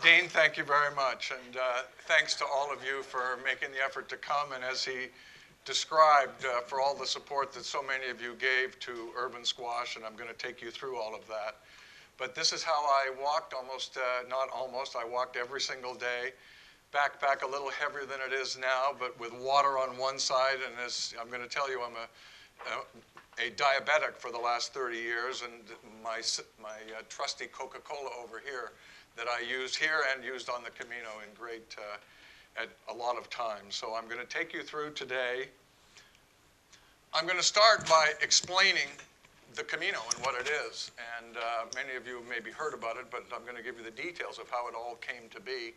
Dean, thank you very much. And thanks to all of you for making the effort to come. And as he described, for all the support that so many of you gave to Urban Squash, and I'm going to take you through all of that. But this is how I walked I walked every single day. Backpack a little heavier than it is now, but with water on one side. And as I'm going to tell you, I'm a diabetic for the last 30 years, and my trusty Coca-Cola over here that I use here and used on the Camino at a lot of times. So I'm going to take you through today. I'm going to start by explaining the Camino and what it is. And many of you have maybe heard about it, but I'm going to give you the details of how it all came to be.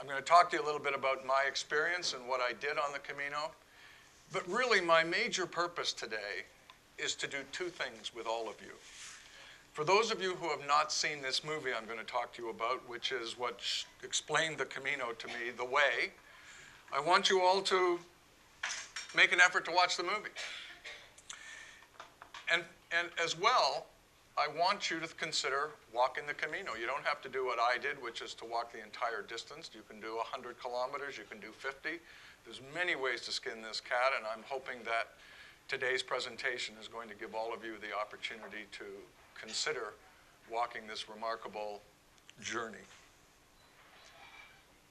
I'm going to talk to you a little bit about my experience and what I did on the Camino. But really, my major purpose today is to do two things with all of you. For those of you who have not seen this movie I'm going to talk to you about, which is what explained the Camino to me, The Way, I want you all to make an effort to watch the movie. And as well, I want you to consider walking the Camino. You don't have to do what I did, which is to walk the entire distance. You can do 100 kilometers, you can do 50. There's many ways to skin this cat, and I'm hoping that today's presentation is going to give all of you the opportunity to consider walking this remarkable journey.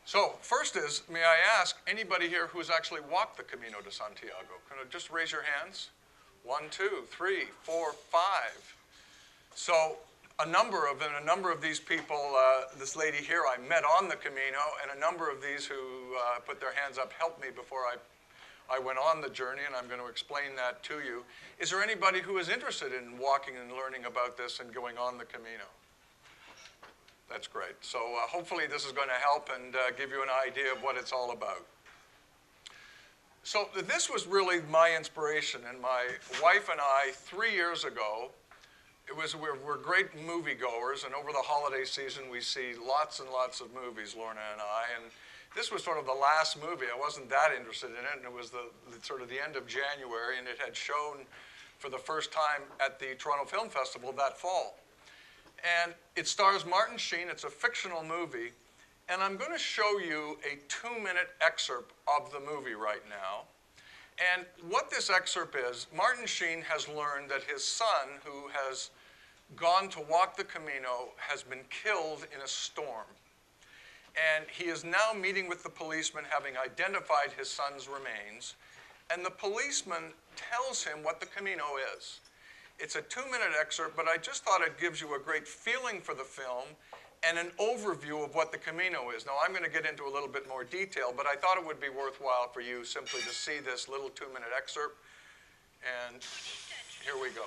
So first is, may I ask anybody here who's actually walked the Camino de Santiago? Can I just raise your hands? 1, 2, 3, 4, 5. So a number of these people, this lady here I met on the Camino, and a number of these who put their hands up helped me before I went on the journey, and I'm going to explain that to you. Is there anybody who is interested in walking and learning about this and going on the Camino? That's great. So hopefully this is going to help and give you an idea of what it's all about. So this was really my inspiration, and my wife and I, 3 years ago, we're great moviegoers, and over the holiday season we see lots and lots of movies, Lorna and I, and this was sort of the last movie. I wasn't that interested in it, and it was sort of the end of January, and it had shown for the first time at the Toronto Film Festival that fall. And it stars Martin Sheen. It's a fictional movie, and I'm going to show you a 2-minute excerpt of the movie right now. And what this excerpt is, Martin Sheen has learned that his son, who has gone to walk the Camino, has been killed in a storm. And he is now meeting with the policeman, having identified his son's remains. And the policeman tells him what the Camino is. It's a 2-minute excerpt, but I just thought it gives you a great feeling for the film and an overview of what the Camino is. Now, I'm going to get into a little bit more detail, but I thought it would be worthwhile for you simply to see this little 2-minute excerpt. And here we go.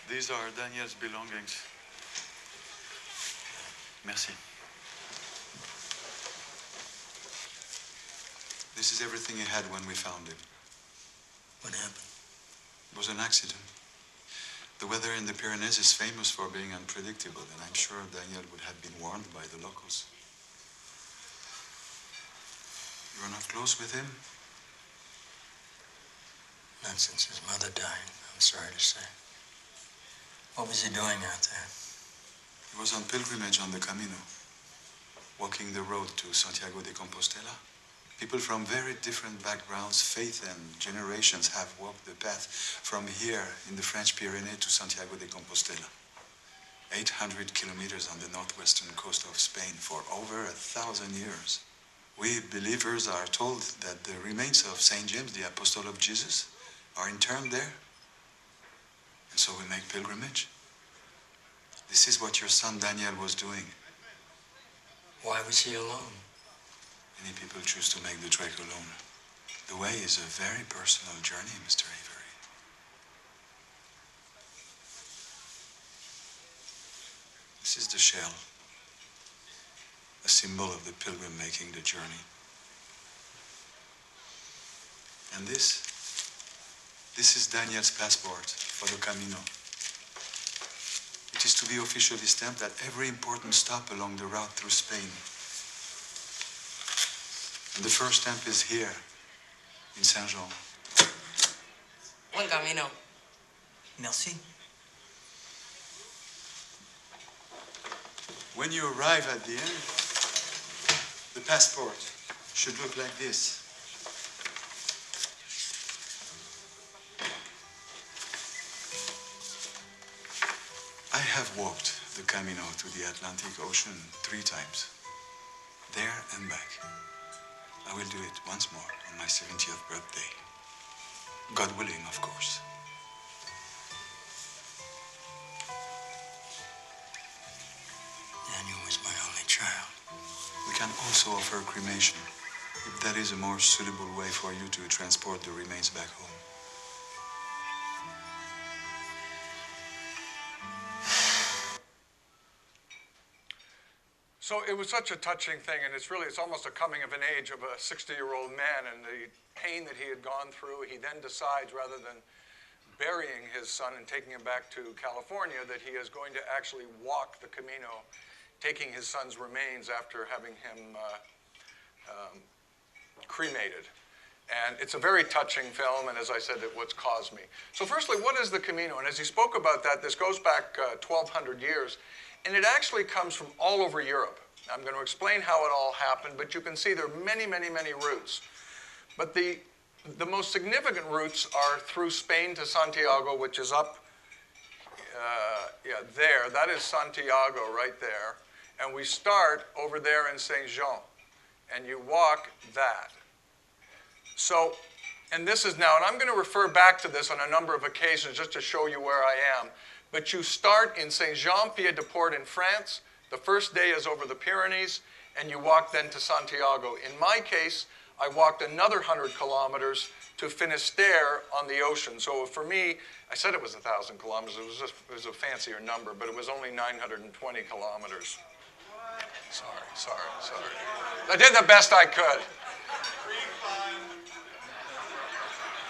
These are Daniel's belongings. Merci. This is everything he had when we found him. What happened? It was an accident. The weather in the Pyrenees is famous for being unpredictable, and I'm sure Daniel would have been warned by the locals. You were not close with him? Not since his mother died, I'm sorry to say. What was he doing out there? He was on pilgrimage on the Camino, walking the road to Santiago de Compostela. People from very different backgrounds, faith, and generations have walked the path from here in the French Pyrenees to Santiago de Compostela. 800 kilometers on the northwestern coast of Spain for over 1,000 years. We believers are told that the remains of Saint James, the apostle of Jesus, are interned there. And so we make pilgrimage. This is what your son Daniel was doing. Why was he alone? Many people choose to make the trek alone. The way is a very personal journey, Mr. Avery. This is the shell, a symbol of the pilgrim making the journey. And this is Daniel's passport for the Camino. It is to be officially stamped at every important stop along the route through Spain. And the first stamp is here, in Saint-Jean. Buen camino. Merci. When you arrive at the end, the passport should look like this. I have walked the Camino to the Atlantic Ocean 3 times, there and back. I will do it once more on my 70th birthday. God willing, of course. Daniel was my only child. We can also offer cremation, if that is a more suitable way for you to transport the remains back home. So it was such a touching thing, and it's almost a coming of an age of a 60-year-old man and the pain that he had gone through. He then decides, rather than burying his son and taking him back to California, that he is going to actually walk the Camino, taking his son's remains after having him cremated. And it's a very touching film, and as I said, what's caused me. So firstly, what is the Camino? And as he spoke about that, this goes back 1,200 years, and it actually comes from all over Europe. I'm going to explain how it all happened, but you can see there are many, many, many routes. But the most significant routes are through Spain to Santiago, which is up there. That is Santiago right there. And we start over there in Saint Jean, and you walk that. So, and this is now, and I'm going to refer back to this on a number of occasions just to show you where I am. But you start in Saint-Jean-Pied-de-Port in France. The first day is over the Pyrenees, and you walk then to Santiago. In my case, I walked another 100 kilometers to Finisterre on the ocean. So for me, I said it was 1,000 kilometers. It was a fancier number, but it was only 920 kilometers. Sorry. I did the best I could.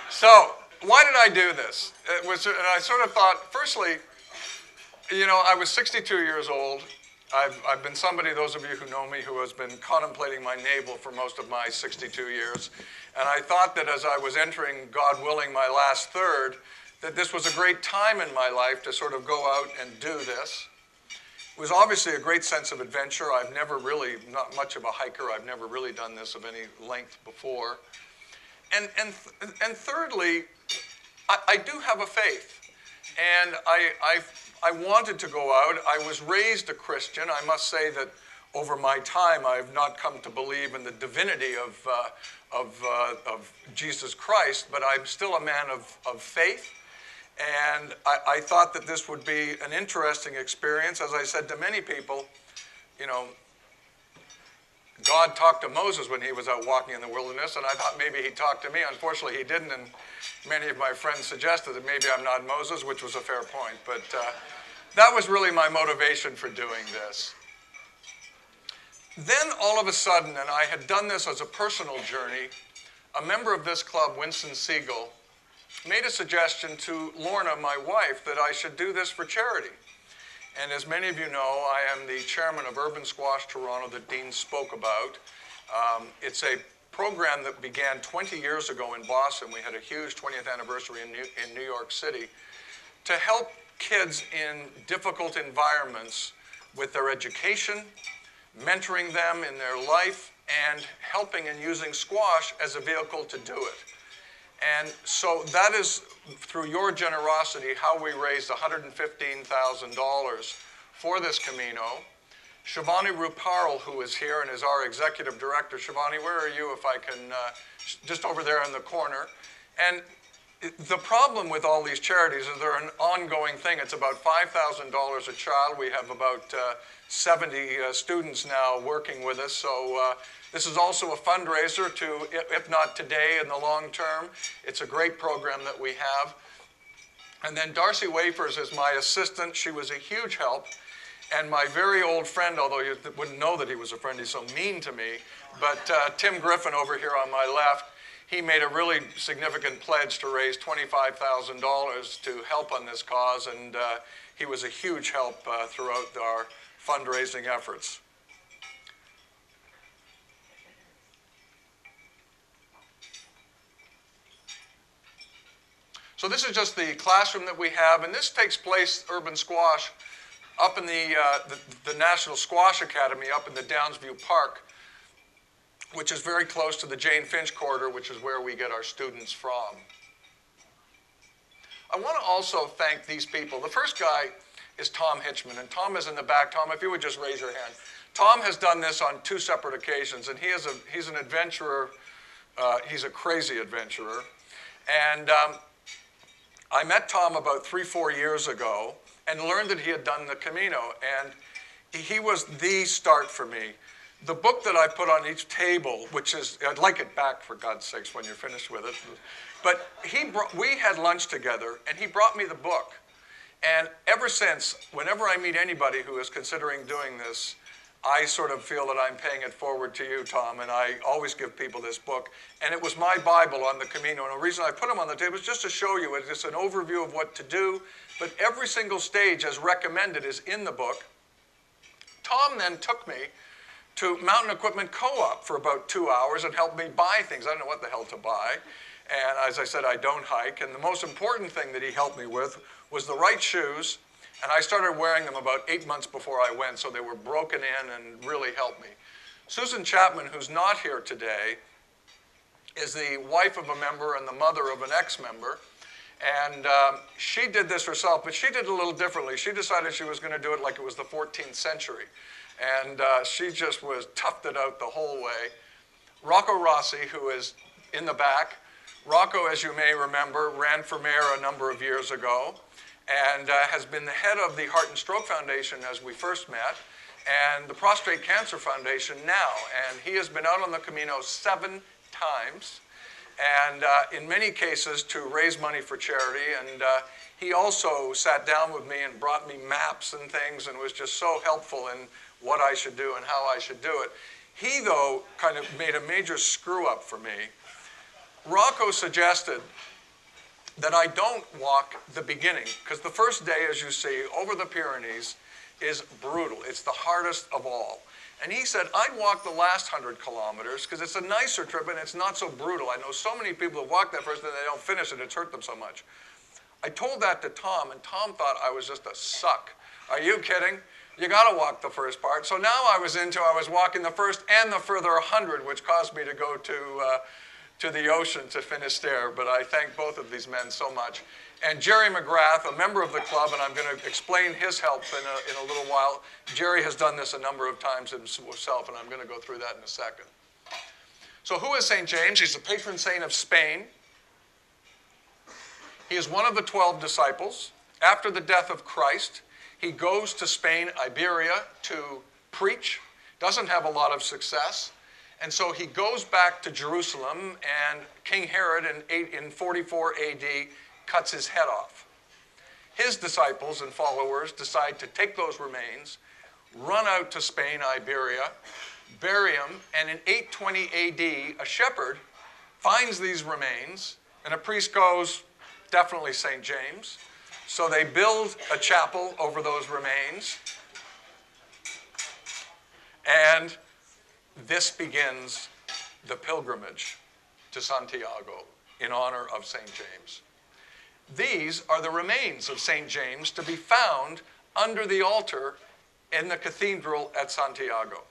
So, why did I do this? And I sort of thought, firstly, I was 62 years old. I've been somebody, those of you who know me, who has been contemplating my navel for most of my 62 years. And I thought that as I was entering, God willing, my last third, that this was a great time in my life to sort of go out and do this. It was obviously a great sense of adventure. I've never really, not much of a hiker. I've never really done this of any length before. And thirdly, I do have a faith, and I wanted to go out. I was raised a Christian. I must say that over my time, I've not come to believe in the divinity of Jesus Christ, but I'm still a man of faith. And I thought that this would be an interesting experience. As I said to many people, God talked to Moses when he was out walking in the wilderness, and I thought maybe he talked to me. Unfortunately, he didn't, and many of my friends suggested that maybe I'm not Moses, which was a fair point. But that was really my motivation for doing this. Then, all of a sudden, and I had done this as a personal journey, a member of this club, Winston Siegel, made a suggestion to Lorna, my wife, that I should do this for charity. And as many of you know, I am the chairman of Urban Squash Toronto that Dean spoke about. It's a program that began 20 years ago in Boston. We had a huge 20th anniversary in New York City to help kids in difficult environments with their education, mentoring them in their life, and helping and using squash as a vehicle to do it. And so that is, through your generosity, how we raised $115,000 for this Camino. Shivani Ruparel, who is here and is our executive director. Shivani, where are you, if I can, just over there in the corner. And the problem with all these charities is they're an ongoing thing. It's about $5,000 a child. We have about 70 students now working with us. So this is also a fundraiser to, if not today, in the long term. It's a great program that we have. And then Darcy Wafers is my assistant. She was a huge help. And my very old friend, although you wouldn't know that he was a friend, he's so mean to me, but Tim Griffin over here on my left, he made a really significant pledge to raise $25,000 to help on this cause, and he was a huge help throughout our fundraising efforts. So this is just the classroom that we have, and this takes place, Urban Squash, up in the National Squash Academy up in the Downsview Park, which is very close to the Jane Finch corridor, which is where we get our students from. I want to also thank these people. The first guy is Tom Hitchman, and Tom is in the back. Tom, if you would just raise your hand. Tom has done this on 2 separate occasions, and he's an adventurer. He's a crazy adventurer. And I met Tom about 3-4 years ago and learned that he had done the Camino, and he was the start for me. The book that I put on each table, which is, I'd like it back for God's sakes when you're finished with it, but we had lunch together, and he brought me the book. And ever since, whenever I meet anybody who is considering doing this, I sort of feel that I'm paying it forward to you, Tom, and I always give people this book. And it was my Bible on the Camino, and the reason I put them on the table is just to show you, it's just an overview of what to do, but every single stage as recommended is in the book. Tom then took me to Mountain Equipment Co-op for about 2 hours and helped me buy things. I don't know what the hell to buy. And as I said, I don't hike. And the most important thing that he helped me with was the right shoes. And I started wearing them about 8 months before I went, so they were broken in and really helped me. Susan Chapman, who's not here today, is the wife of a member and the mother of an ex-member. And she did this herself, but she did it a little differently. She decided she was going to do it like it was the 14th century. And she just was toughed it out the whole way. Rocco Rossi, who is in the back. Rocco, as you may remember, ran for mayor a number of years ago and has been the head of the Heart and Stroke Foundation as we first met, and the Prostate Cancer Foundation now. And he has been out on the Camino 7 times, and in many cases to raise money for charity. And he also sat down with me and brought me maps and things and was just so helpful in what I should do and how I should do it. He, though, kind of made a major screw-up for me. Rocco suggested that I don't walk the beginning, because the first day, as you see, over the Pyrenees is brutal. It's the hardest of all. And he said, I'd walk the last 100 kilometers, because it's a nicer trip and it's not so brutal. I know so many people who walk that first and they don't finish it. It's hurt them so much. I told that to Tom, and Tom thought I was just a suck. Are you kidding? You got to walk the first part. So now I was walking the first and the further 100, which caused me to go to the ocean, to Finisterre. But I thank both of these men so much. And Jerry McGrath, a member of the club, and I'm going to explain his help in a little while. Jerry has done this a number of times himself, and I'm going to go through that in a second. So who is St. James? He's the patron saint of Spain. He is one of the 12 disciples. After the death of Christ, he goes to Spain, Iberia, to preach. Doesn't have a lot of success. And so he goes back to Jerusalem, and King Herod in 44 AD cuts his head off. His disciples and followers decide to take those remains, run out to Spain, Iberia, bury them, and in 820 AD, a shepherd finds these remains, and a priest goes, definitely St. James. So they build a chapel over those remains, and this begins the pilgrimage to Santiago in honor of St. James. These are the remains of St. James to be found under the altar in the cathedral at Santiago.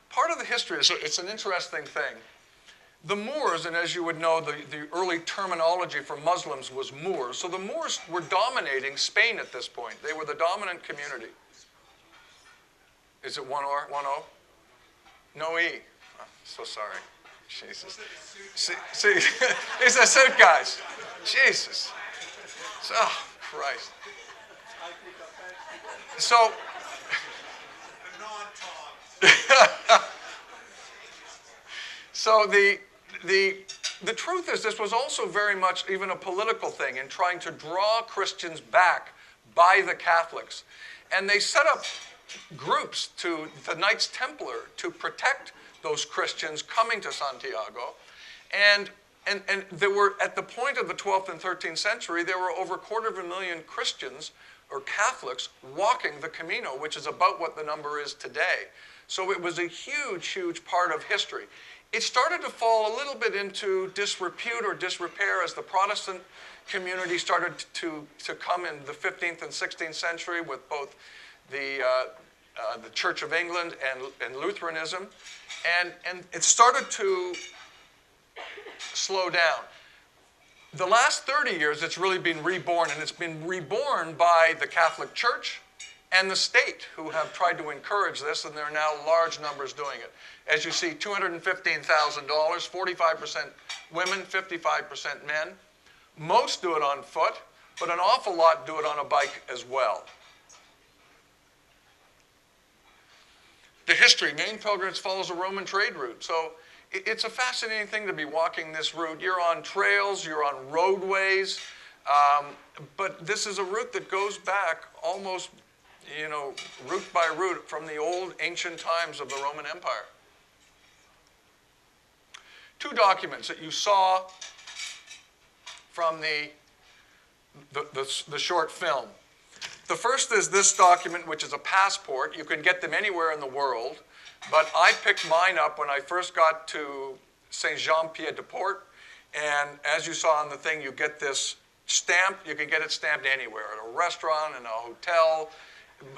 Part of the history is, it's an interesting thing. The Moors, and as you would know, the early terminology for Muslims was Moors. So the Moors were dominating Spain at this point. They were the dominant community. Is it 1 O? 1 O? No E. Oh, so sorry. Jesus. See, it's the suit guys. Jesus. Oh, Christ. So, so the truth is, this was also very much even a political thing in trying to draw Christians back by the Catholics. And they set up groups to the Knights Templar to protect those Christians coming to Santiago. And there were, at the point of the 12th and 13th century, there were over 250,000 Christians or Catholics walking the Camino, which is about what the number is today. So it was a huge, huge part of history. it started to fall a little bit into disrepute or disrepair as the Protestant community started to come in the 15th and 16th century with both the Church of England and Lutheranism. And it started to slow down. The last 30 years, it's really been reborn, and it's been reborn by the Catholic Church and the state, who have tried to encourage this, and there are now large numbers doing it. As you see, $215,000, 45% women, 55% men. Most do it on foot, but an awful lot do it on a bike as well. The history, Maine Pilgrims follows a Roman trade route, so it's a fascinating thing to be walking this route. You're on trails, you're on roadways, but this is a route that goes back almost, route by route from the old ancient times of the Roman Empire. Two documents that you saw from the short film. The first is this document, which is a passport. You can get them anywhere in the world. But I picked mine up when I first got to Saint-Jean-Pied-de-Port, and as you saw on the thing, you get this stamp. You can get it stamped anywhere, at a restaurant, in a hotel,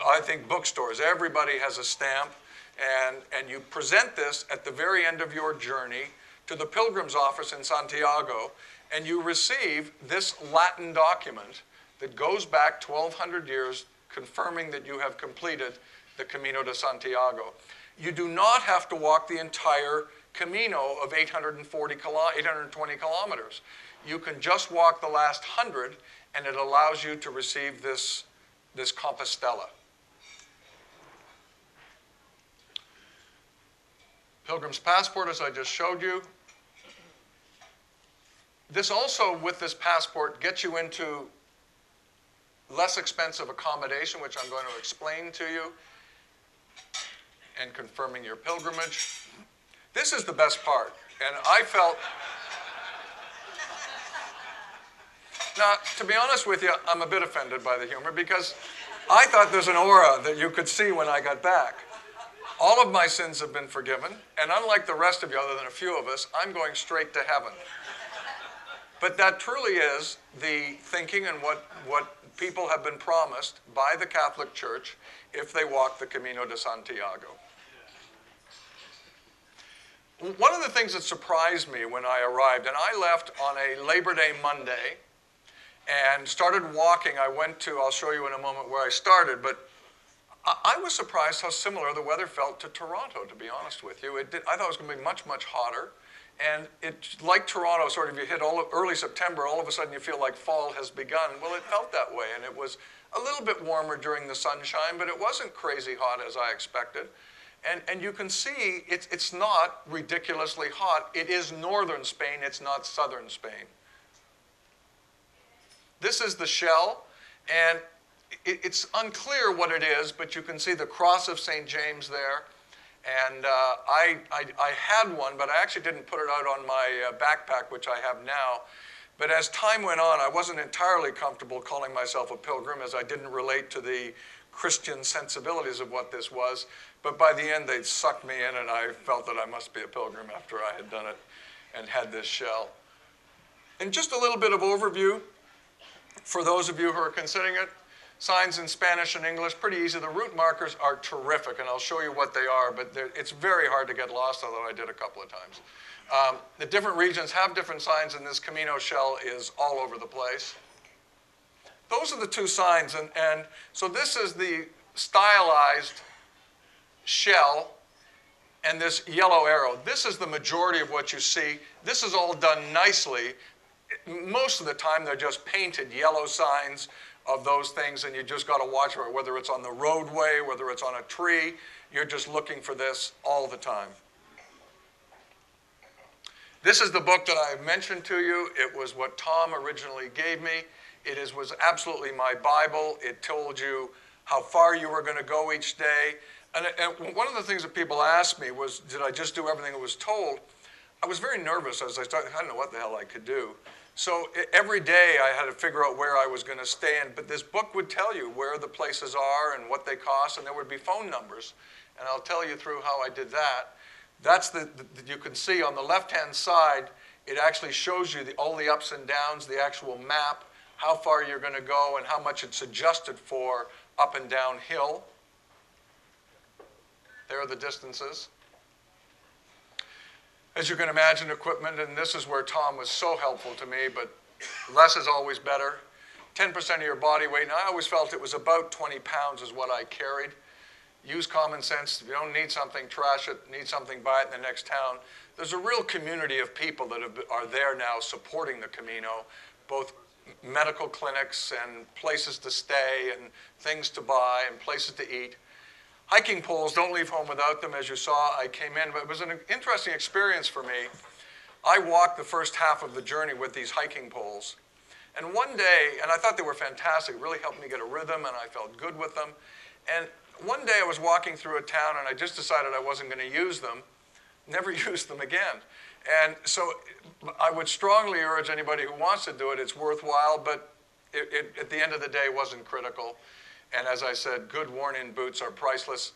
I think bookstores. Everybody has a stamp, and you present this at the very end of your journey to the Pilgrims office in Santiago, and you receive this Latin document that goes back 1,200 years, confirming that you have completed the Camino de Santiago. You do not have to walk the entire Camino of 820 kilometers. You can just walk the last 100, and it allows you to receive this Compostela. Pilgrim's passport, as I just showed you. This also, with this passport, gets you into less expensive accommodation, which I'm going to explain to you, and confirming your pilgrimage. This is the best part, and I felt... Now, to be honest with you, I'm a bit offended by the humor, because I thought there's an aura that you could see when I got back. All of my sins have been forgiven, and unlike the rest of you, other than a few of us, I'm going straight to heaven. But that truly is the thinking and what people have been promised by the Catholic Church if they walk the Camino de Santiago. One of the things that surprised me when I arrived, and I left on a Labor Day Monday and started walking. I went to, I'll show you in a moment where I started, but I was surprised how similar the weather felt to Toronto, to be honest with you. I thought it was going to be much, much hotter. And it's like Toronto, sort of, you hit early September, all of a sudden you feel like fall has begun. Well, it felt that way, and it was a little bit warmer during the sunshine, but it wasn't crazy hot as I expected. And you can see it's not ridiculously hot. It is northern Spain, it's not southern Spain. This is the shell, and it's unclear what it is, but you can see the cross of St. James there. And I had one, but I actually didn't put it out on my backpack, which I have now. But as time went on, I wasn't entirely comfortable calling myself a pilgrim, as I didn't relate to the Christian sensibilities of what this was. But by the end, they'd sucked me in, and I felt that I must be a pilgrim after I had done it and had this shell. And just a little bit of overview for those of you who are considering it. Signs in Spanish and English, pretty easy. The route markers are terrific, and I'll show you what they are, but it's very hard to get lost, although I did a couple of times. The different regions have different signs, and this Camino shell is all over the place. Those are the two signs, and so this is the stylized shell and this yellow arrow. This is the majority of what you see. This is all done nicely. Most of the time, they're just painted yellow signs of those things, and you just got to watch for it, whether it's on the roadway, whether it's on a tree. You're just looking for this all the time. This is the book that I mentioned to you. It was what Tom originally gave me. It was absolutely my Bible. It told you how far you were going to go each day. And one of the things that people asked me was, did I just do everything that was told? I was very nervous as I started. I didn't know what the hell I could do. So every day I had to figure out where I was going to stand, but this book would tell you where the places are and what they cost, and there would be phone numbers, and I'll tell you through how I did that. That's you can see on the left-hand side, it actually shows you all the ups and downs, the actual map, how far you're going to go and how much it's adjusted for up and downhill. There are the distances. As you can imagine, equipment, and this is where Tom was so helpful to me, but less is always better. 10% of your body weight, and I always felt it was about 20 pounds is what I carried. Use common sense. If you don't need something, trash it. Need something, buy it in the next town. There's a real community of people that are there now supporting the Camino, both medical clinics and places to stay and things to buy and places to eat. Hiking poles, don't leave home without them. As you saw, I came in, but it was an interesting experience for me. I walked the first half of the journey with these hiking poles. And one day, and I thought they were fantastic, really helped me get a rhythm, and I felt good with them. And one day I was walking through a town, and I just decided I wasn't going to use them, never use them again. And so I would strongly urge anybody who wants to do it, it's worthwhile, but at the end of the day, it wasn't critical. And as I said, good worn-in boots are priceless.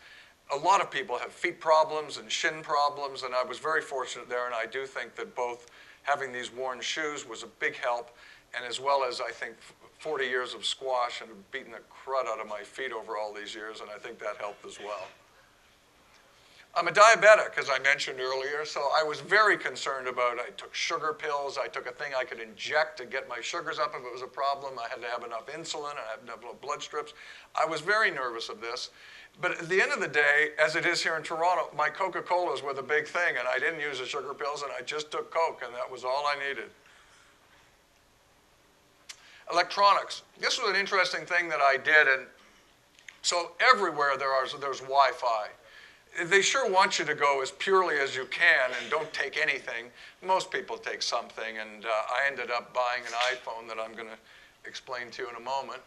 A lot of people have feet problems and shin problems, and I was very fortunate there, and I do think that both having these worn shoes was a big help, and as well as, I think, 40 years of squash and beating the crud out of my feet over all these years, and I think that helped as well. I'm a diabetic, as I mentioned earlier, so I was very concerned about, I took sugar pills, I took a thing I could inject to get my sugars up if it was a problem. I had to have enough insulin, I had to have enough blood strips. I was very nervous of this. But at the end of the day, as it is here in Toronto, my Coca-Colas were the big thing, and I didn't use the sugar pills, and I just took Coke, and that was all I needed. Electronics. This was an interesting thing that I did, and so everywhere there's Wi-Fi. They sure want you to go as purely as you can and don't take anything. Most people take something, and I ended up buying an iPhone that I'm going to explain to you in a moment.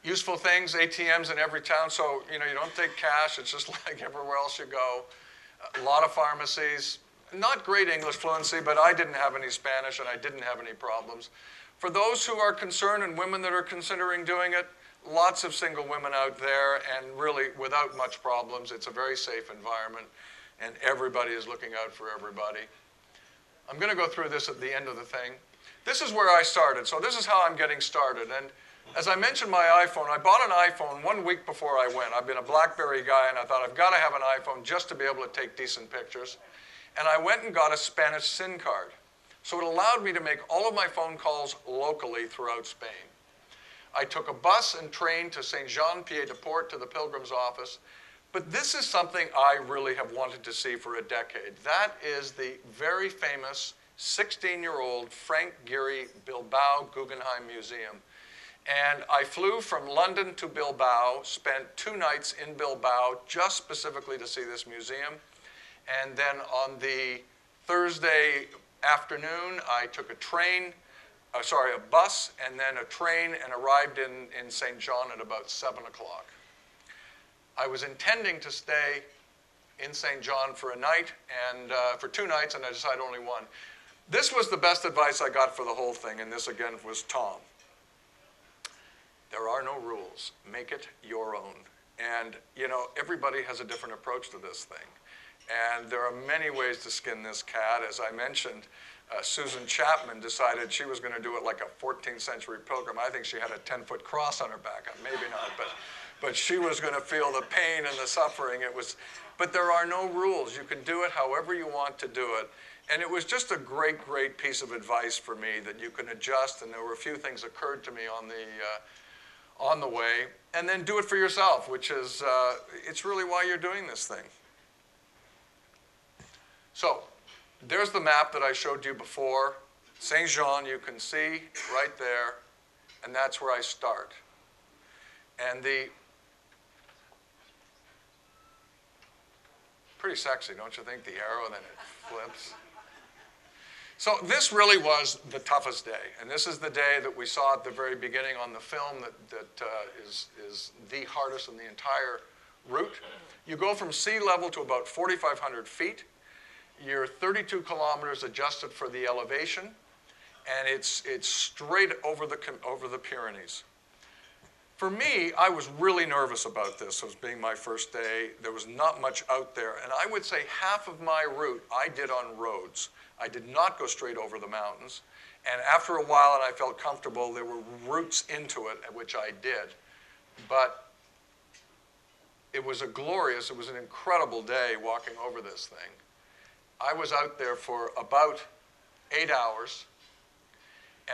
Useful things, ATMs in every town, so you don't take cash, it's just like everywhere else you go. A lot of pharmacies, not great English fluency, but I didn't have any Spanish and I didn't have any problems. For those who are concerned and women that are considering doing it, lots of single women out there and really without much problems. It's a very safe environment and everybody is looking out for everybody. I'm going to go through this at the end of the thing. This is where I started, so this is how I'm getting started. And as I mentioned my iPhone, I bought an iPhone 1 week before I went. I've been a BlackBerry guy, and I thought I've got to have an iPhone just to be able to take decent pictures. And I went and got a Spanish SIM card. So it allowed me to make all of my phone calls locally throughout Spain. I took a bus and train to Saint-Jean-Pied-de-Port to the Pilgrims office. But this is something I really have wanted to see for a decade. That is the very famous 16-year-old Frank Gehry Bilbao Guggenheim Museum. And I flew from London to Bilbao, spent 2 nights in Bilbao just specifically to see this museum. And then on the Thursday afternoon, I took a bus and then a train and arrived in St. John at about 7 o'clock. I was intending to stay in St. John for a night and for 2 nights, and I decided only one. This was the best advice I got for the whole thing, and this again was Tom. There are no rules. Make it your own. And everybody has a different approach to this thing. And there are many ways to skin this cat. As I mentioned, Susan Chapman decided she was going to do it like a 14th century pilgrim. I think she had a 10-foot cross on her back. Maybe not, but she was going to feel the pain and the suffering. But there are no rules. You can do it however you want to do it. And it was just a great, great piece of advice for me that you can adjust. And there were a few things that occurred to me on the way. And then do it for yourself, which is, it's really why you're doing this thing. So there's the map that I showed you before. Saint-Jean, you can see right there, and that's where I start. And pretty sexy, don't you think? The arrow, then it flips. So this really was the toughest day, and this is the day that we saw at the very beginning on the film that is the hardest in the entire route. You go from sea level to about 4,500 feet. You're 32 kilometers adjusted for the elevation, and it's straight over the Pyrenees. For me, I was really nervous about this. It was being my first day. There was not much out there. And I would say half of my route I did on roads. I did not go straight over the mountains. And after a while, and I felt comfortable, there were routes into it, which I did. But it was it was an incredible day walking over this thing. I was out there for about 8 hours.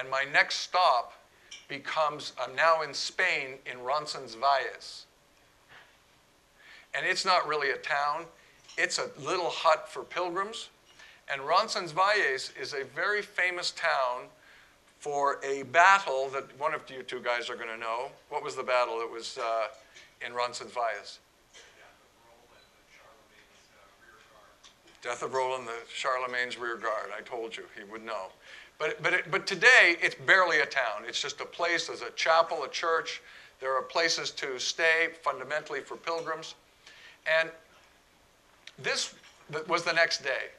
And my next stop becomes, I'm now in Spain, in Roncesvalles. And it's not really a town. It's a little hut for pilgrims. And Roncesvalles is a very famous town for a battle that one of you two guys are going to know. What was the battle that was in Roncesvalles? Death of Roland, the Charlemagne's rear guard. I told you, he would know. But today, it's barely a town. It's just a place. There's a chapel, a church. There are places to stay, fundamentally for pilgrims. And this was the next day.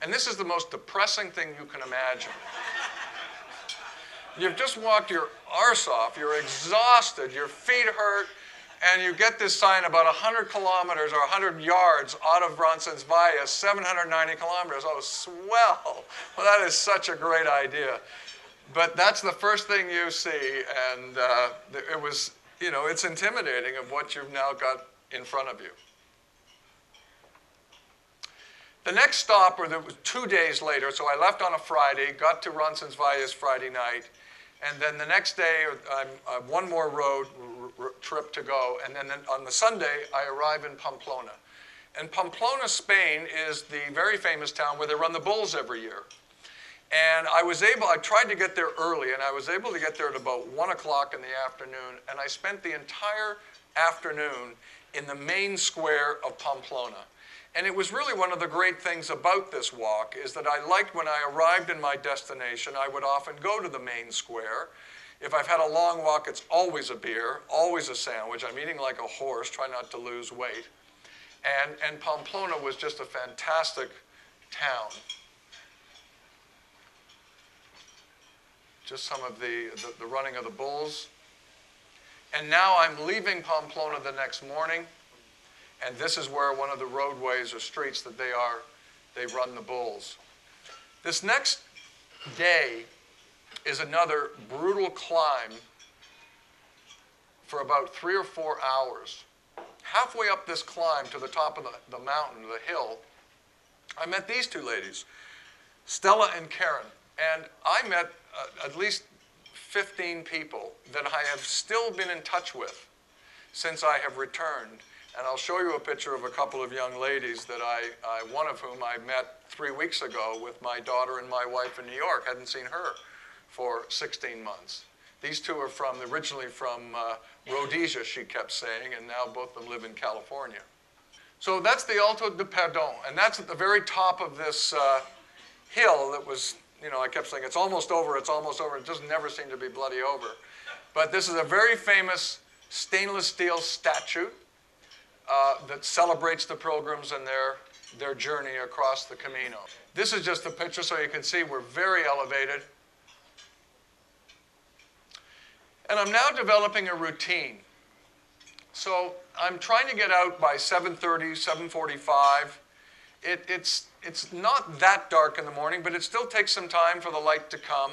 And this is the most depressing thing you can imagine. You've just walked your arse off. You're exhausted. Your feet hurt. And you get this sign about 100 kilometers or 100 yards out of Roncesvalles, 790 kilometers. Oh, swell. Well, that is such a great idea. But that's the first thing you see. And it was, you know, it's intimidating of what you've now got in front of you. The next stop, or there was 2 days later, so I left on a Friday, got to Roncesvalles Friday night, and then the next day, I have one more road trip to go, and then on the Sunday, I arrive in Pamplona. And Pamplona, Spain, is the very famous town where they run the bulls every year. And I tried to get there early, and I was able to get there at about 1 o'clock in the afternoon, and I spent the entire afternoon in the main square of Pamplona. And it was really one of the great things about this walk is that I liked when I arrived in my destination, I would often go to the main square. If I've had a long walk, it's always a beer, always a sandwich. I'm eating like a horse, try not to lose weight. And Pamplona was just a fantastic town. Just some of the running of the bulls. And now I'm leaving Pamplona the next morning. And this is where one of the roadways or streets that they run the bulls. This next day is another brutal climb for about 3 or 4 hours. Halfway up this climb to the top of the mountain, the hill, I met these two ladies, Stella and Karen. And I met at least 15 people that I have still been in touch with since I have returned. And I'll show you a picture of a couple of young ladies that one of whom I met 3 weeks ago with my daughter and my wife in New York. Hadn't seen her for 16 months. These two are originally from Rhodesia, she kept saying, and now both of them live in California. So that's the Alto de Perdón, and that's at the very top of this hill that was, you know, I kept saying, it's almost over, it just never seemed to be bloody over. But this is a very famous stainless steel statue that celebrates the pilgrims and their journey across the Camino. This is just a picture so you can see we're very elevated. And I'm now developing a routine. So I'm trying to get out by 7:30, 7:45. It's not that dark in the morning, but it still takes some time for the light to come.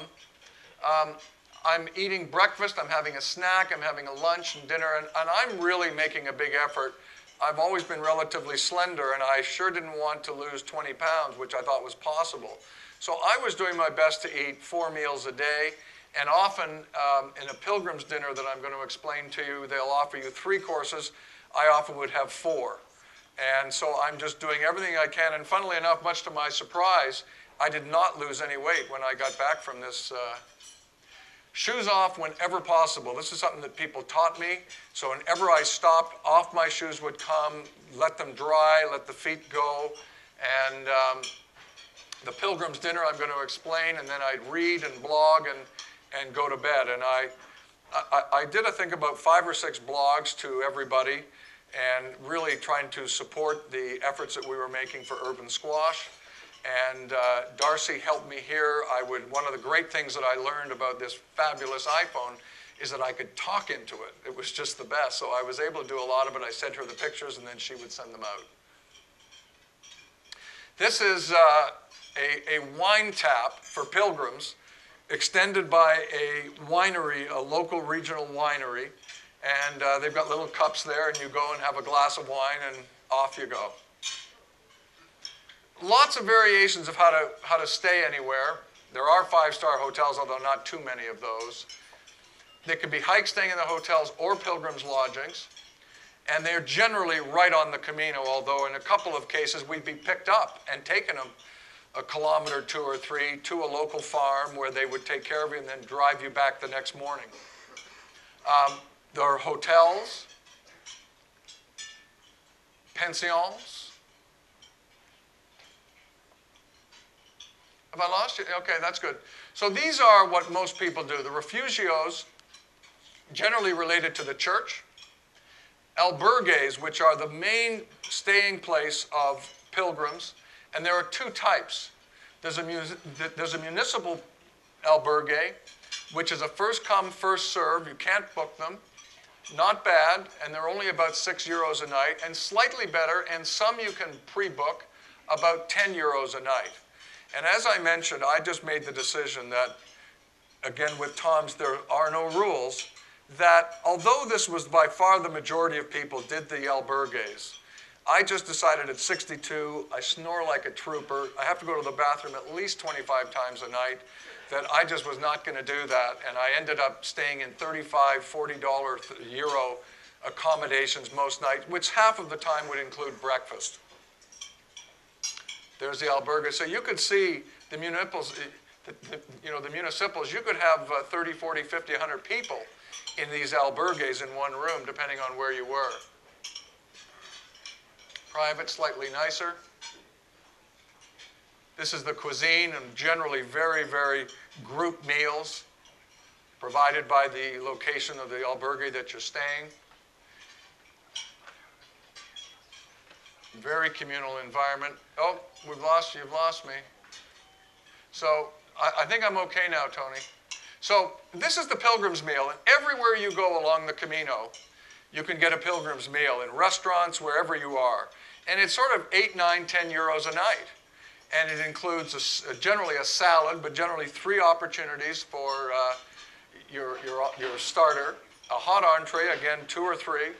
I'm eating breakfast, I'm having a snack, I'm having a lunch and dinner, and I'm really making a big effort. I've always been relatively slender, and I sure didn't want to lose 20 pounds, which I thought was possible. So I was doing my best to eat 4 meals a day, and often in a pilgrim's dinner that I'm going to explain to you, they'll offer you 3 courses. I often would have 4. And so I'm just doing everything I can, and funnily enough, much to my surprise, I did not lose any weight when I got back from this. Shoes off whenever possible. This is something that people taught me. So whenever I stopped, off my shoes would come, let them dry, let the feet go. And the pilgrim's dinner I'm going to explain, and then I'd read and blog and go to bed. And I did, I think, about 5 or 6 blogs to everybody and really trying to support the efforts that we were making for urban squash. And Darcy helped me here. One of the great things that I learned about this fabulous iPhone is that I could talk into it. It was just the best. So I was able to do a lot of it. I sent her the pictures, and then she would send them out. This is a wine tap for pilgrims, extended by a winery, a local regional winery. And they've got little cups there, and you go and have a glass of wine, and off you go. Lots of variations of how to stay anywhere. There are 5-star hotels, although not too many of those. There could be hikes staying in the hotels or pilgrims' lodgings. And they're generally right on the Camino, although in a couple of cases we'd be picked up and taken a kilometer, 2 or 3, to a local farm where they would take care of you and then drive you back the next morning. There are hotels, pensions. Have I lost you? Okay, that's good. So these are what most people do. The refugios, generally related to the church. Albergues, which are the main staying place of pilgrims. And there are 2 types. There's a municipal albergue, which is a first come, first served. You can't book them. Not bad, and they're only about €6 a night, and slightly better, and some you can pre-book, about €10 a night. And as I mentioned, I just made the decision that, again with Tom's, there are no rules, that although this was by far the majority of people did the albergues, I just decided at 62, I snore like a trooper, I have to go to the bathroom at least 25 times a night, that I just was not going to do that. And I ended up staying in $35, $40 euro accommodations most nights, which half of the time would include breakfast. There's the albergue. So you could see the municipals, you could have 30, 40, 50, 100 people in these albergues in one room, depending on where you were. Private, slightly nicer. This is the cuisine, and generally very, very group meals provided by the location of the albergue that you're staying. Very communal environment. Oh, we've lost you. You've lost me. So I think I'm okay now, Tony. So this is the Pilgrims Meal, and everywhere you go along the Camino, you can get a Pilgrims Meal in restaurants, wherever you are. And it's sort of 8, 9, 10 euros a night. And it includes generally a salad, but generally 3 opportunities for your starter, a hot entree, again 2 or 3,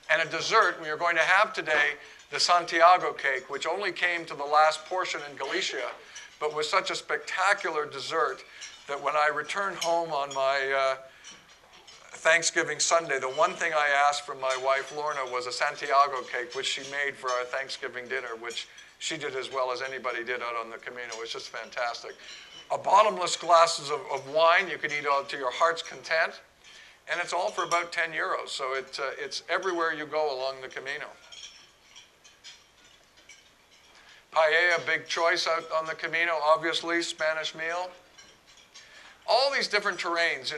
and a dessert. We are going to have today the Santiago Cake, which only came to the last portion in Galicia, but was such a spectacular dessert that when I returned home on my Thanksgiving Sunday, the one thing I asked from my wife Lorna was a Santiago Cake, which she made for our Thanksgiving dinner, which she did as well as anybody did out on the Camino. It was just fantastic. A bottomless glasses of wine you could eat all to your heart's content, and it's all for about 10 euros. So it's everywhere you go along the Camino. Paella, big choice out on the Camino, obviously, Spanish meal. All these different terrains,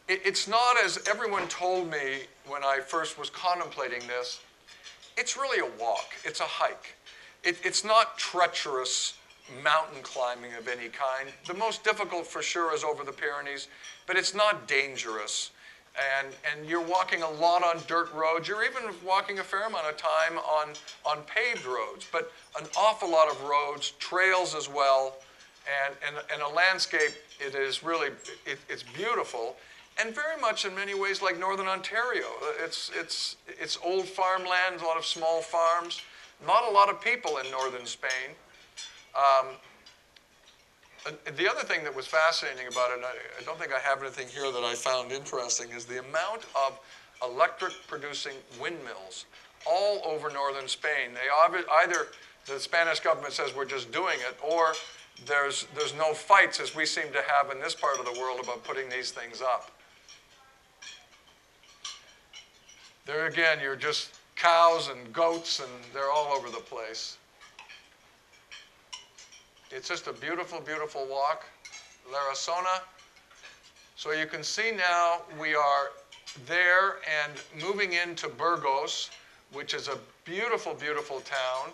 it's not as everyone told me when I first was contemplating this, it's really a walk, it's a hike. It's not treacherous mountain climbing of any kind. The most difficult for sure is over the Pyrenees, but it's not dangerous. And you're walking a lot on dirt roads. You're even walking a fair amount of time on paved roads, but an awful lot of roads, trails as well, and a landscape. It is really, it's beautiful, and very much in many ways like Northern Ontario. It's old farmland, a lot of small farms, not a lot of people in northern Spain. The other thing that was fascinating about it, I don't think I have anything here that I found interesting, is the amount of electric producing windmills all over northern Spain. They either the Spanish government says we're just doing it, or there's no fights as we seem to have in this part of the world about putting these things up. There again, you're just cows and goats, and they're all over the place. It's just a beautiful, beautiful walk. La Rasona. So you can see now we are there and moving into Burgos, which is a beautiful, beautiful town.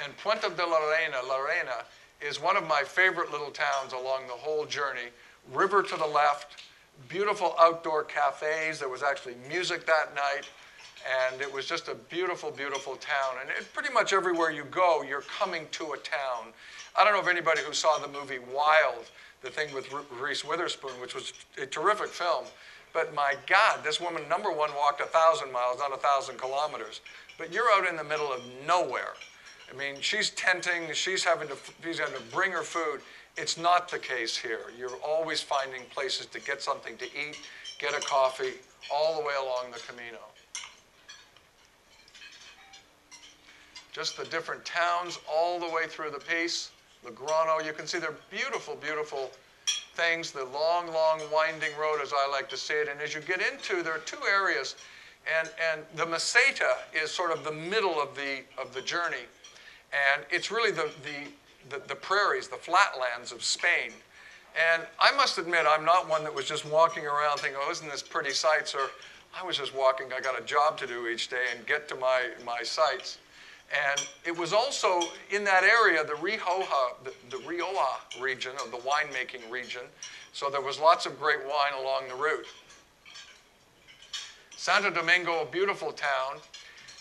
And Puente de la Reina is one of my favorite little towns along the whole journey, river to the left, beautiful outdoor cafes. There was actually music that night, and it was just a beautiful, beautiful town. And pretty much everywhere you go, you're coming to a town. I don't know if anybody who saw the movie Wild, the thing with Reese Witherspoon, which was a terrific film, but my God, this woman, number one, walked 1,000 miles, not 1,000 kilometers. But you're out in the middle of nowhere. I mean, she's tenting, she's having to bring her food. It's not the case here. You're always finding places to get something to eat, get a coffee, all the way along the Camino. Just the different towns all the way through the piece. Legrano, you can see they're beautiful, beautiful things. The long, long winding road, as I like to see it. And as you get into, there are two areas. And the Meseta is sort of the middle of the journey. And it's really the prairies, the flatlands of Spain. And I must admit, I'm not one that was just walking around thinking, oh, isn't this pretty sights? Or I was just walking, I got a job to do each day and get to my sights. And it was also in that area, the Rioja region, or the winemaking region. So there was lots of great wine along the route. Santo Domingo, a beautiful town.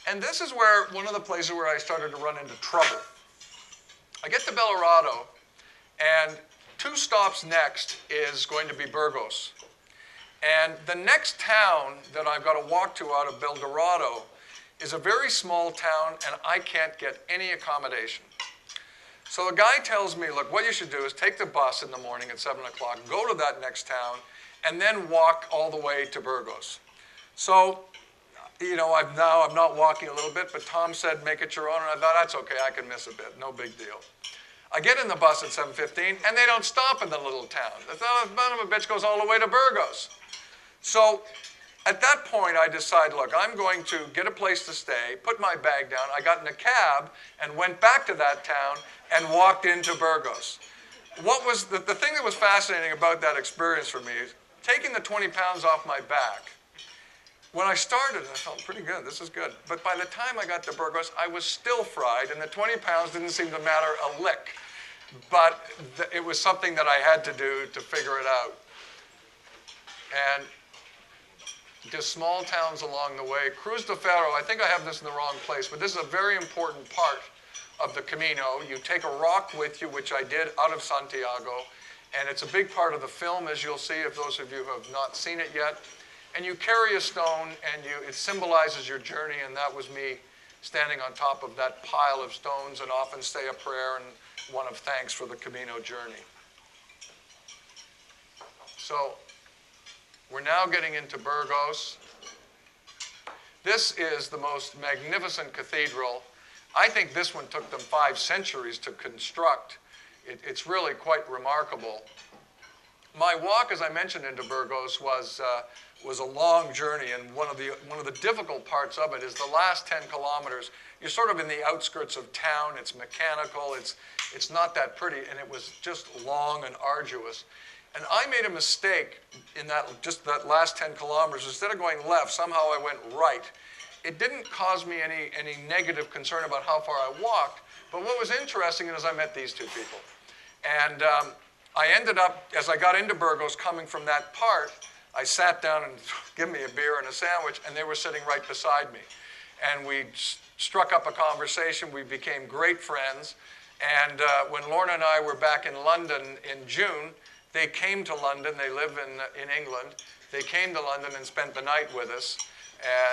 And this is where one of the places where I started to run into trouble. I get to Belorado, and 2 stops next is going to be Burgos. And the next town that I've got to walk to out of Belorado is a very small town, and I can't get any accommodation. So the guy tells me, look, what you should do is take the bus in the morning at 7 o'clock, go to that next town, and then walk all the way to Burgos. So, you know, I'm not walking a little bit, but Tom said, make it your own, and I thought, that's okay, I can miss a bit, no big deal. I get in the bus at 7:15, and they don't stop in the little town. The son of a bitch goes all the way to Burgos. So, at that point, I decided, look, I'm going to get a place to stay, put my bag down. I got in a cab and went back to that town and walked into Burgos. What was the thing that was fascinating about that experience for me is taking the 20 pounds off my back. When I started, I felt pretty good. This is good. But by the time I got to Burgos, I was still fried, and the 20 pounds didn't seem to matter a lick. But it was something that I had to do to figure it out. And just small towns along the way. Cruz De Ferro, I think I have this in the wrong place, but this is a very important part of the Camino. You take a rock with you, which I did out of Santiago, and it's a big part of the film, as you'll see, if those of you who have not seen it yet. And you carry a stone, and it symbolizes your journey, and that was me standing on top of that pile of stones and often say a prayer and one of thanks for the Camino journey. So, we're now getting into Burgos. This is the most magnificent cathedral. I think this one took them 5 centuries to construct. It's really quite remarkable. My walk, as I mentioned, into Burgos was a long journey, and one of the difficult parts of it is the last 10 kilometers. You're sort of in the outskirts of town. It's mechanical. It's not that pretty, and it was just long and arduous. And I made a mistake in that last 10 kilometers. Instead of going left, somehow I went right. It didn't cause me any negative concern about how far I walked, but what was interesting is I met these 2 people. And I ended up, as I got into Burgos, coming from that part, I sat down and give me a beer and a sandwich, and they were sitting right beside me. And we struck up a conversation. We became great friends. And when Lorna and I were back in London in June, they came to London. They live in England. They came to London and spent the night with us.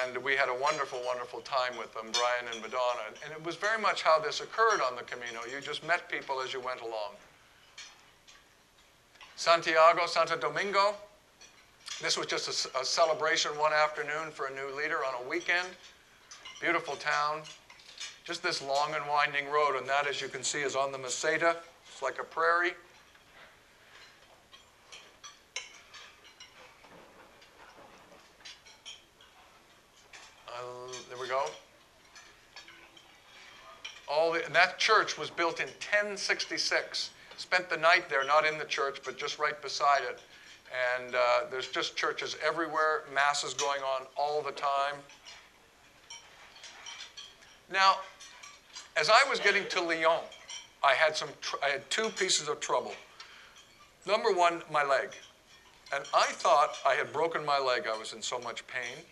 And we had a wonderful, wonderful time with them, Brian and Madonna. And it was very much how this occurred on the Camino. You just met people as you went along. Santiago, Santo Domingo. This was just a celebration one afternoon for a new leader on a weekend. Beautiful town. Just this long and winding road, and that, as you can see, is on the Meseta. It's like a prairie. There we go. And that church was built in 1066. Spent the night there, not in the church, but just right beside it. And there's just churches everywhere, masses going on all the time. Now, as I was getting to Lyon, I had 2 pieces of trouble. Number one, my leg. And I thought I had broken my leg. I was in so much pain.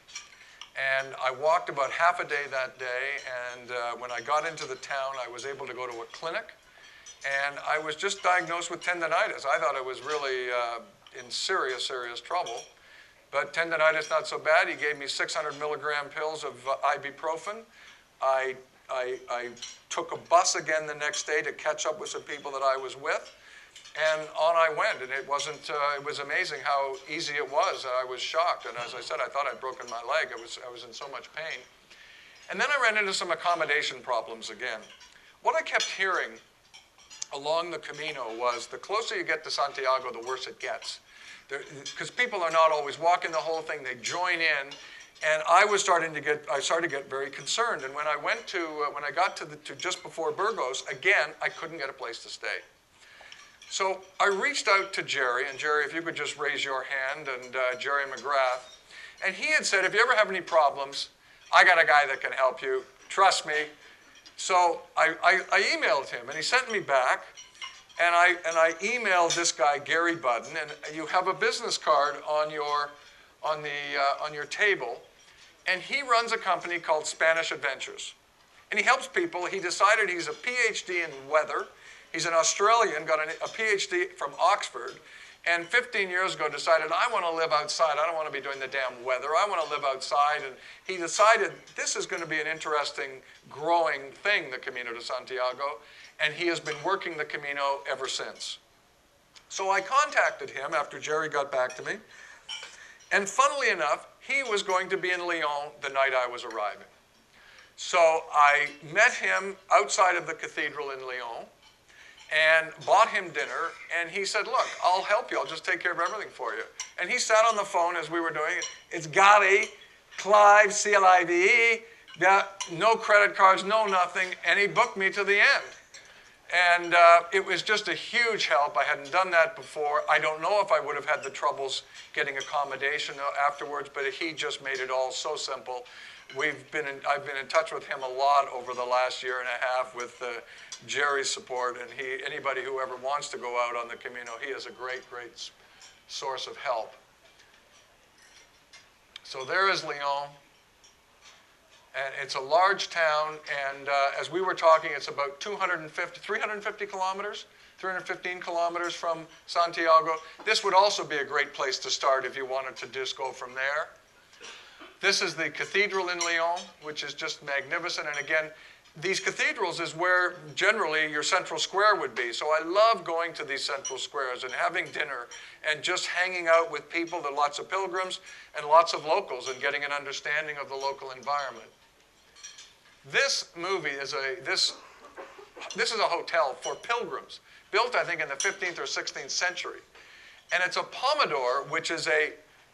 And I walked about half a day that day, and when I got into the town, I was able to go to a clinic, and I was just diagnosed with tendonitis. I thought I was really in serious, serious trouble, but tendonitis not so bad. He gave me 600 milligram pills of ibuprofen. I took a bus again the next day to catch up with some people that I was with, and on I went, and it was amazing how easy it was. I was shocked, and as I said, I thought I'd broken my leg. I was in so much pain. And then I ran into some accommodation problems again. What I kept hearing along the Camino was the closer you get to Santiago, the worse it gets. Because people are not always walking the whole thing, they join in, and I started to get very concerned. And when I got to just before Burgos, again, I couldn't get a place to stay. So I reached out to Jerry, and Jerry, if you could just raise your hand, and Jerry McGrath. And he had said, if you ever have any problems, I got a guy that can help you. Trust me. So I emailed him, and he sent me back. And I emailed this guy, Gary Budden, and you have a business card on your table. And he runs a company called Spanish Adventures. And he helps people. He decided he's a PhD in weather. He's an Australian, got a PhD from Oxford, and 15 years ago decided, I want to live outside. I don't want to be doing the damn weather. I want to live outside. And he decided this is going to be an interesting, growing thing, the Camino de Santiago, and he has been working the Camino ever since. So I contacted him after Jerry got back to me, and funnily enough, he was going to be in Lyon the night I was arriving. So I met him outside of the cathedral in Lyon, and bought him dinner, and he said, look, I'll help you. I'll just take care of everything for you. And he sat on the phone as we were doing it. It's Gary, Clive, C-L-I-V-E, no credit cards, no nothing, and he booked me to the end. And it was just a huge help. I hadn't done that before. I don't know if I would have had the troubles getting accommodation afterwards, but he just made it all so simple. I've been in touch with him a lot over the last year and a half with Jerry's support, and anybody who ever wants to go out on the Camino, he is a great, great source of help. So there is Lyon, and it's a large town, and as we were talking, it's about 350 kilometers, 315 kilometers from Santiago. This would also be a great place to start if you wanted to just go from there. This is the cathedral in Lyon, which is just magnificent. And again, these cathedrals is where generally your central square would be. So I love going to these central squares and having dinner and just hanging out with people, there are lots of pilgrims and lots of locals, and getting an understanding of the local environment. This movie is this is a hotel for pilgrims, built I think in the 15th or 16th century. And it's a Pomodor, which is a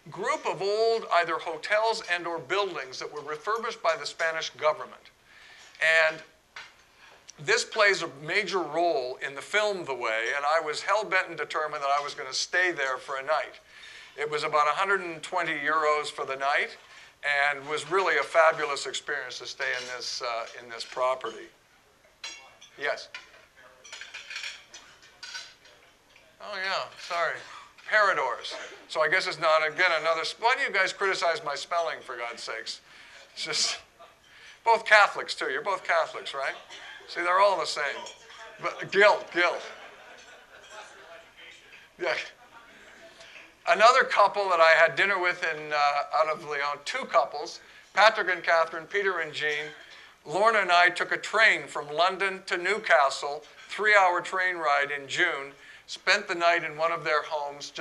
group of old either hotels and or buildings that were refurbished by the Spanish government. And this plays a major role in the film The Way, and I was hell-bent and determined that I was going to stay there for a night. It was about 120 euros for the night, and was really a fabulous experience to stay in this property. Yes? Oh yeah, sorry. Paradors. So I guess it's not, again, another... Why do you guys criticize my spelling, for God's sakes? It's just... Both Catholics, too. You're both Catholics, right? See, they're all the same. But guilt. Yeah. Another couple that I had dinner with out of Lyon, two couples, Patrick and Catherine, Peter and Jean. Lorna and I took a train from London to Newcastle, 3-hour train ride in June, spent the night in one of their homes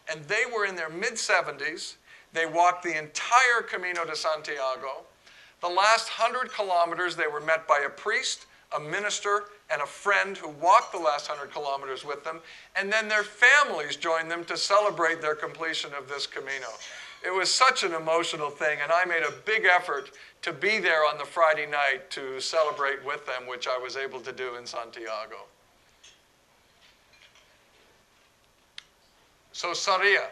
and they were in their mid-70s. They walked the entire Camino de Santiago. The last 100 kilometers, they were met by a priest, a minister, and a friend who walked the last 100 kilometers with them, and then their families joined them to celebrate their completion of this Camino. It was such an emotional thing, and I made a big effort to be there on the Friday night to celebrate with them, which I was able to do in Santiago. So Sarria.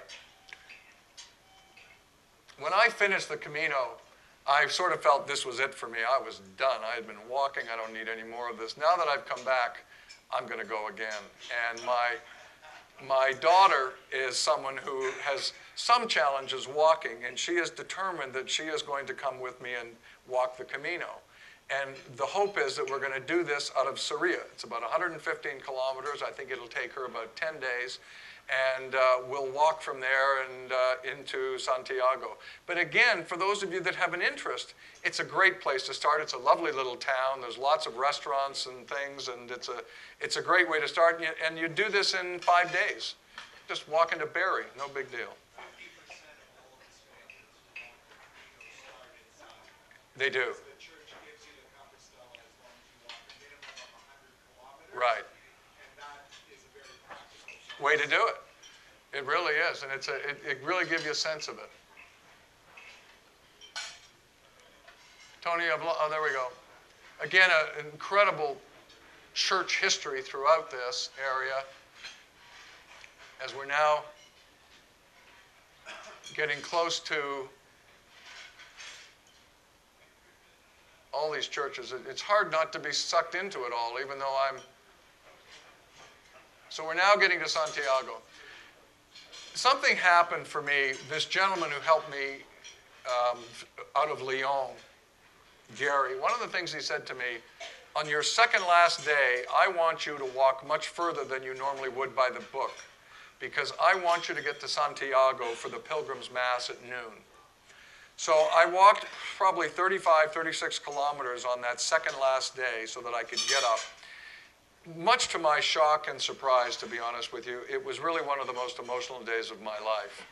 When I finished the Camino, I sort of felt this was it for me. I was done. I had been walking. I don't need any more of this. Now that I've come back, I'm going to go again. And my daughter is someone who has some challenges walking, and she is determined that she is going to come with me and walk the Camino. And the hope is that we're going to do this out of Sarria. It's about 115 kilometers. I think it'll take her about 10 days. And we'll walk from there and into Santiago. But again, for those of you that have an interest, it's a great place to start. It's a lovely little town. There's lots of restaurants and things, and it's a great way to start. And you do this in 5 days. Just walk into Barrie, no big deal. They do. Right. Way to do it. It really is, and it really gives you a sense of it. Tony, oh, there we go. Again, an incredible church history throughout this area, as we're now getting close to all these churches. It's hard not to be sucked into it all, even though So we're now getting to Santiago. Something happened for me. This gentleman who helped me out of Lyon, Gary, one of the things he said to me, on your second last day, I want you to walk much further than you normally would by the book, because I want you to get to Santiago for the Pilgrims Mass at noon. So I walked probably 35, 36 kilometers on that second last day so that I could get up. Much to my shock and surprise, to be honest with you, it was really one of the most emotional days of my life.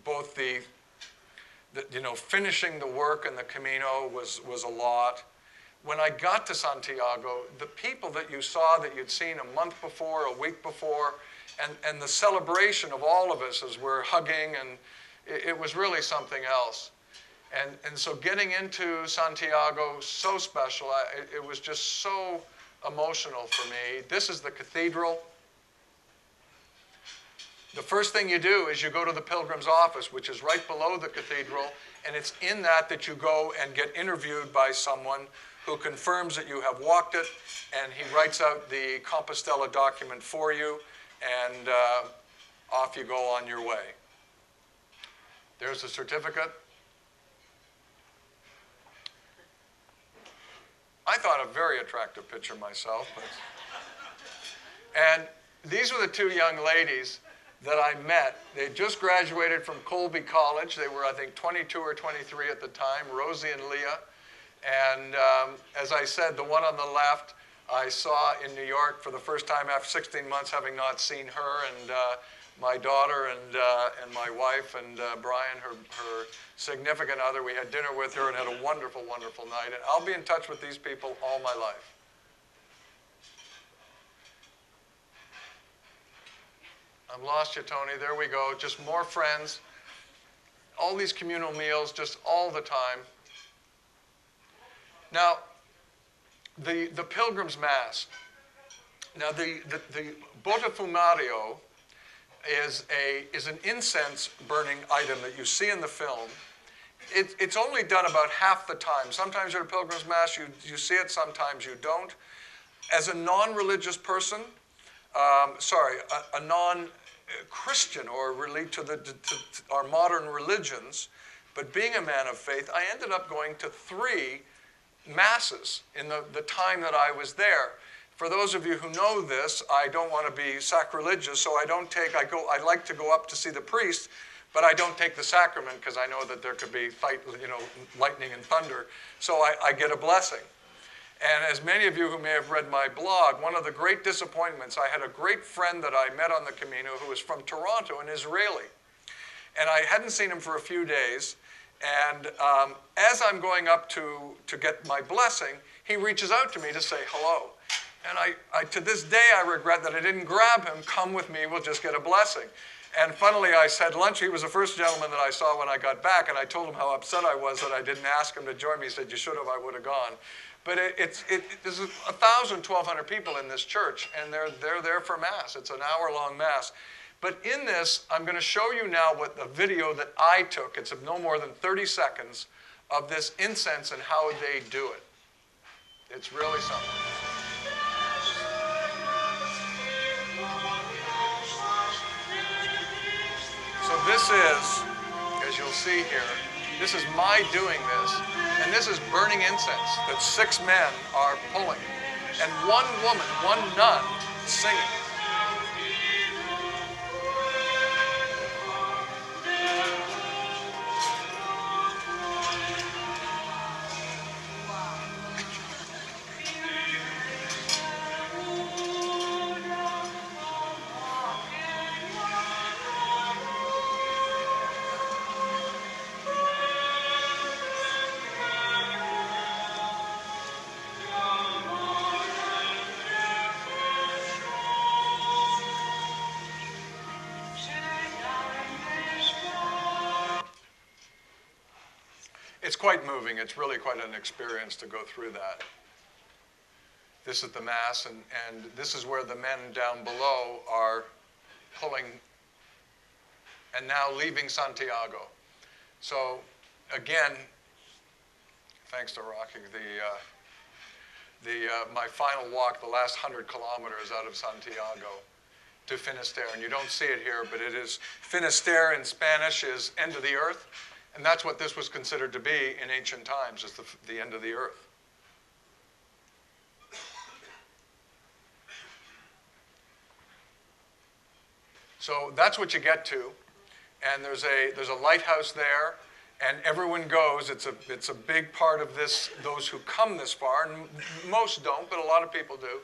Both the finishing the work in the Camino was a lot. When I got to Santiago, the people that you saw that you'd seen a month before, a week before, and the celebration of all of us as we're hugging, and it was really something else. And so getting into Santiago, so special. It was just so emotional for me. This is the cathedral. The first thing you do is you go to the pilgrim's office, which is right below the cathedral, and it's in that you go and get interviewed by someone who confirms that you have walked it, and he writes out the Compostela document for you, and off you go on your way. There's the certificate. I thought a very attractive picture myself. And these were the two young ladies that I met. They just graduated from Colby College. They were, I think, 22 or 23 at the time, Rosie and Leah. And as I said, the one on the left I saw in New York for the first time after 16 months, having not seen her, and my daughter and my wife and Brian, her significant other. We had dinner with her and had a wonderful, wonderful night. And I'll be in touch with these people all my life. I've lost you, Tony. There we go. Just more friends. All these communal meals, just all the time. Now, the Pilgrim's Mass. Now, the botafumario is an incense burning item that you see in the film. It's only done about half the time. Sometimes at a Pilgrim's Mass you see it, sometimes you don't. As a non-religious person, a non-Christian or relate to our modern religions, but being a man of faith, I ended up going to 3 masses in the time that I was there. For those of you who know this, I don't want to be sacrilegious, so I like to go up to see the priest, but I don't take the sacrament because I know that there could be lightning and thunder, so I get a blessing. And as many of you who may have read my blog, one of the great disappointments, I had a great friend that I met on the Camino who was from Toronto, an Israeli. And I hadn't seen him for a few days, and as I'm going up to get my blessing, he reaches out to me to say hello. And to this day, I regret that I didn't grab him. Come with me, we'll just get a blessing. And funnily, I said lunch. He was the first gentleman that I saw when I got back, and I told him how upset I was that I didn't ask him to join me. He said, you should have, I would have gone. But there's 1,000, 1,200 people in this church, and they're there for Mass. It's an hour-long Mass. But in this, I'm going to show you now what the video that I took. It's of no more than 30 seconds of this incense and how they do it. It's really something. So this is, as you'll see here, this is my doing this, and this is burning incense that 6 men are pulling, and 1 woman, 1 nun, singing. It's quite moving. It's really quite an experience to go through that. This is the Mass, and this is where the men down below are pulling and now leaving Santiago. So again, thanks to Rocky, my final walk, the last 100 kilometers out of Santiago to Finisterre. And you don't see it here, but it is, Finisterre in Spanish is end of the earth. And that's what this was considered to be in ancient times, is the end of the earth. So that's what you get to. And there's a lighthouse there, and everyone goes. It's a big part of this, those who come this far, and most don't, but a lot of people do.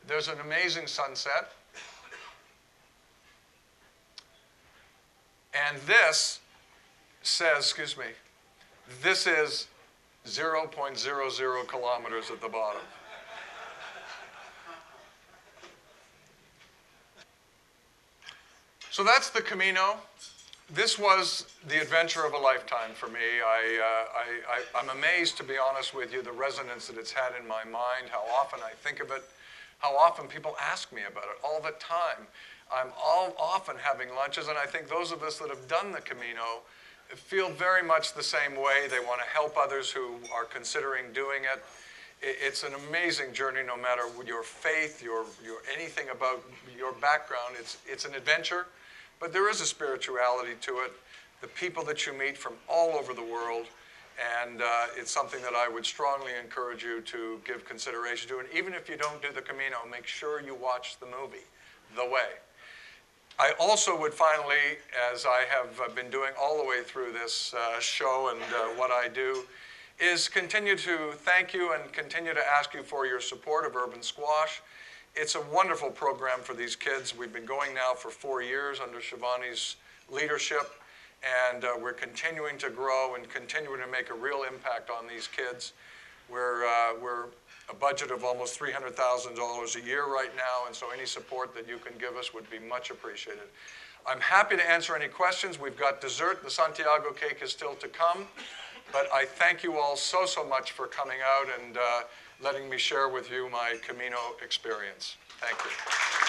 There's an amazing sunset. And this says, excuse me, this is 0.00 kilometers at the bottom. So that's the Camino. This was the adventure of a lifetime for me. I'm amazed, to be honest with you, the resonance that it's had in my mind, how often I think of it, how often people ask me about it, all the time. I'm often having lunches, and I think those of us that have done the Camino feel very much the same way. They want to help others who are considering doing it. It's an amazing journey, no matter your faith, your anything about your background. It's an adventure, but there is a spirituality to it. The people that you meet from all over the world, and it's something that I would strongly encourage you to give consideration to. And even if you don't do the Camino, make sure you watch the movie, The Way. I also would finally, as I have been doing all the way through this show and what I do, is continue to thank you and continue to ask you for your support of Urban Squash. It's a wonderful program for these kids. We've been going now for 4 years under Shivani's leadership, and we're continuing to grow and continuing to make a real impact on these kids. We're a budget of almost $300,000 a year right now, and so any support that you can give us would be much appreciated. I'm happy to answer any questions. We've got dessert. The Santiago Cake is still to come, but I thank you all so much for coming out and letting me share with you my Camino experience. Thank you.